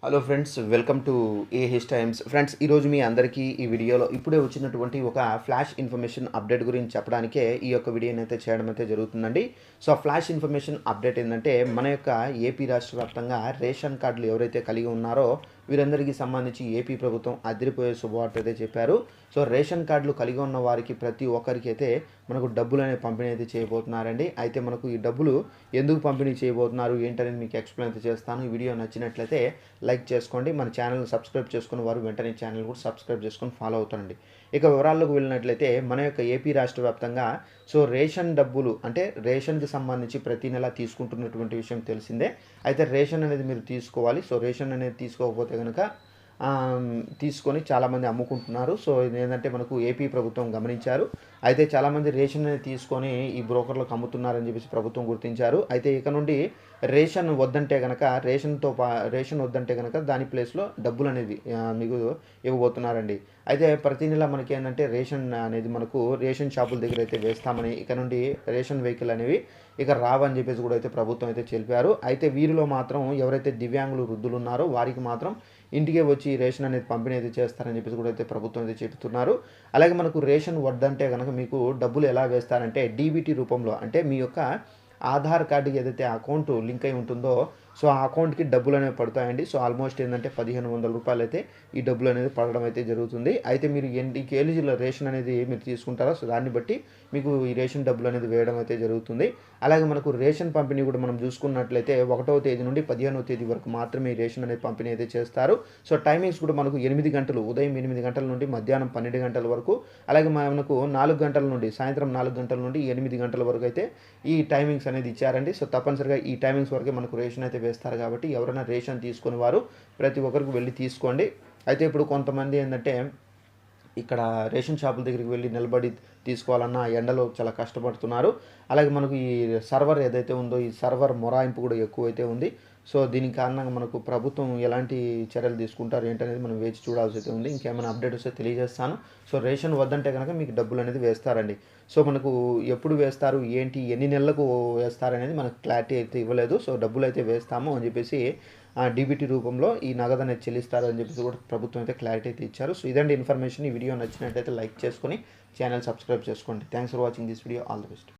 Hello friends, welcome to AH times. Friends, ఈరోజు మీ అందరికీ ఈ వీడియోలో ఇప్పుడే వచ్చినటువంటి ఒక ఫ్లాష్ ఇన్ఫర్మేషన్ అప్డేట్ గురించి చెప్పడానికే ఈ యొక్క వీడియోని అయితే చేయడం అయితే జరుగుతుందండి. సో ఫ్లాష్ ఇన్ఫర్మేషన్ అప్డేట్ ఏంటంటే, మన యొక్క ఏపీ రాష్ట్ర వ్యాప్తంగా రేషన్ కార్డులు ఎవరైతే కలిగి ఉన్నారో వీరందరికీ సంబంధించి ఏపీ ప్రభుత్వం అదిరిపోయే శుభవార్త అయితే చెప్పారు. సో రేషన్ కార్డులు కలిగి ఉన్న వారికి ప్రతి ఒక్కరికి అయితే మనకు డబ్బులు అనేది పంపిణీ అయితే చేయబోతున్నారండి. అయితే మనకు ఈ డబ్బులు ఎందుకు పంపిణీ చేయబోతున్నారు ఏంటనేది మీకు ఎక్స్ప్లెయిన్ అయితే చేస్తాను. ఈ వీడియో నచ్చినట్లయితే లైక్ చేసుకోండి. మన ఛానల్ సబ్స్క్రైబ్ చేసుకున్న వారు వెంటనే ఛానల్ కూడా సబ్స్క్రైబ్ చేసుకొని ఫాలో అవుతానండి. ఇక వివరాల్లోకి వెళ్ళినట్లయితే, మన యొక్క ఏపీ రాష్ట్ర వ్యాప్తంగా సో రేషన్ డబ్బులు అంటే రేషన్కి సంబంధించి ప్రతి నెల తీసుకుంటున్నటువంటి విషయం తెలిసిందే. అయితే రేషన్ అనేది మీరు తీసుకోవాలి. సో రేషన్ అనేది తీసుకోకపోతే కనుక తీసుకొని చాలామంది అమ్ముకుంటున్నారు. సో ఇది ఏంటంటే మనకు ఏపీ ప్రభుత్వం గమనించారు. అయితే చాలామంది రేషన్ అనేది తీసుకొని ఈ బ్రోకర్లకు అమ్ముతున్నారని చెప్పేసి ప్రభుత్వం గుర్తించారు. అయితే ఇక నుండి రేషన్ వద్దంటే కనుక రేషన్ వద్దంటే కనుక దాని ప్లేస్లో డబ్బులు అనేది మీకు ఇవ్వబోతున్నారండి. అయితే ప్రతి నెల మనకి ఏంటంటే రేషన్ అనేది మనకు రేషన్ షాపుల దగ్గర అయితే వేస్తామని, ఇక నుండి రేషన్ వెహికల్ అనేవి ఇక రావని చెప్పేసి కూడా అయితే ప్రభుత్వం అయితే తెలిపారు. అయితే వీరిలో మాత్రం ఎవరైతే దివ్యాంగులు వృద్ధులు ఉన్నారో వారికి మాత్రం ఇంటికే వచ్చి రేషన్ అనేది పంపిణీ అయితే చేస్తారని చెప్పేసి కూడా అయితే ప్రభుత్వం అయితే చెబుతున్నారు. అలాగే మనకు రేషన్ వద్దంటే కనుక మీకు డబ్బులు ఎలా వేస్తారంటే డీబీటీ రూపంలో, అంటే మీ యొక్క ఆధార్ కార్డుకి ఏదైతే అకౌంట్ లింక్ అయి ఉంటుందో సో ఆ అకౌంట్కి డబ్బులు అనేవి పడతాయండి. సో ఆల్మోస్ట్ ఏంటంటే 1500 రూపాయలు అయితే ఈ డబ్బులు అనేది పడడం అయితే జరుగుతుంది. అయితే మీరు ఎన్ని కేజీల రేషన్ అనేది మీరు తీసుకుంటారో సో దాన్ని బట్టి మీకు ఈ రేషన్ డబ్బులు అనేది వేయడం అయితే జరుగుతుంది. అలాగే మనకు రేషన్ పంపిణీ కూడా మనం చూసుకున్నట్లయితే 1వ తేదీ నుండి 15వ తేదీ వరకు మాత్రమే ఈ రేషన్ అనేది పంపిణీ అయితే చేస్తారు. సో టైమింగ్స్ కూడా మనకు 8 గంటలు, ఉదయం 8 గంటల నుండి మధ్యాహ్నం 12 గంటల వరకు, అలాగే మనకు 4 గంటల నుండి సాయంత్రం 4 గంటల నుండి 8 గంటల వరకు అయితే ఈ టైమింగ్స్ అనేది ఇచ్చారండి. సో తప్పనిసరిగా ఈ టైమింగ్స్ వరకే మనకు రేషన్ అయితే వేస్తారు. కాబట్టి ఎవరైనా రేషన్ తీసుకుని వారు ప్రతి ఒక్కరికి వెళ్ళి తీసుకోండి. అయితే ఇప్పుడు కొంతమంది ఏంటంటే ఇక్కడ రేషన్ షాపుల దగ్గరికి వెళ్ళి నిలబడి తీసుకోవాలన్నా ఎండలో చాలా కష్టపడుతున్నారు. అలాగే మనకు ఈ సర్వర్ ఏదైతే ఉందో ఈ సర్వర్ మొరాయింపు కూడా ఎక్కువైతే ఉంది. సో దీనికి కారణంగా మనకు ప్రభుత్వం ఎలాంటి చర్యలు తీసుకుంటారు ఏంటనేది మనం వేచి చూడాల్సి అయితే ఉంది. ఇంకేమైనా అప్డేట్ వస్తే తెలియజేస్తాను. సో రేషన్ వద్దంటే కనుక మీకు డబ్బులు అనేది వేస్తారండి. సో మనకు ఎప్పుడు వేస్తారు ఏంటి ఎన్ని నెలలకు వేస్తారనేది మనకు క్లారిటీ అయితే ఇవ్వలేదు. సో డబ్బులు అయితే వేస్తాము అని చెప్పేసి డీబీటీ రూపంలో ఈ నగదు అనేది చెల్లిస్తారు అని చెప్పేసి కూడా ప్రభుత్వం అయితే క్లారిటీ అయితే ఇచ్చారు. సో ఇదండి ఇన్ఫర్మేషన్. ఈ వీడియో నచ్చినట్లయితే లైక్ చేసుకొని ఛానల్ సబ్స్క్రైబ్ చేసుకోండి. Thanks for watching this video. All the best.